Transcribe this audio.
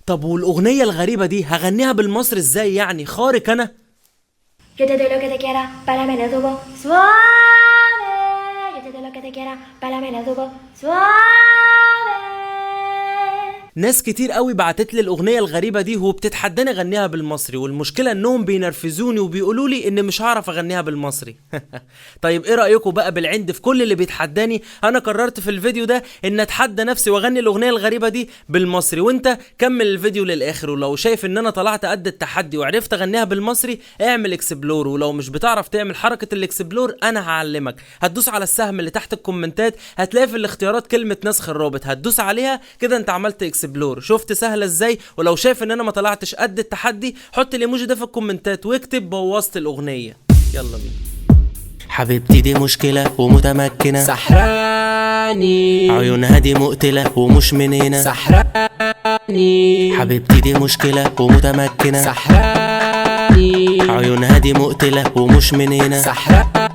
طب والاغنية الغريبة دي هغنيها بالمصري ازاي يعني؟ خارق انا. Yo te doy lo que te quiera, páramelo tubo suave. Yo te doy lo que te quiera, páramelo tubo suave. ناس كتير قوي بعتت لي الاغنيه الغريبه دي وبتتحداني اغنيها بالمصري، والمشكله انهم بينرفزوني وبيقولوا لي ان مش هعرف اغنيها بالمصري. طيب ايه رايكم بقى بالعند في كل اللي بيتحداني؟ انا قررت في الفيديو ده ان اتحدى نفسي واغني الاغنيه الغريبه دي بالمصري، وانت كمل الفيديو للاخر، ولو شايف ان انا طلعت قد التحدي وعرفت اغنيها بالمصري اعمل اكسبلور، ولو مش بتعرف تعمل حركه الاكسبلور انا هعلمك. هتدوس على السهم اللي تحت الكومنتات، هتلاقي في الاختيارات كلمه نسخ الرابط، هتدوس عليها كده انت عملت اكسبلور. شفت سهله ازاي؟ ولو شايف ان انا ما طلعتش قد التحدي حط الايموجي ده في الكومنتات واكتب بوظت الاغنيه. يلا بينا. حبيبتي دي مشكله ومتمكنه، سحراني عيونها دي مقتله ومش منينه، سحراني حبيبتي دي مشكله ومتمكنه، سحراني عيونها دي مقتله ومش منينه، سحراني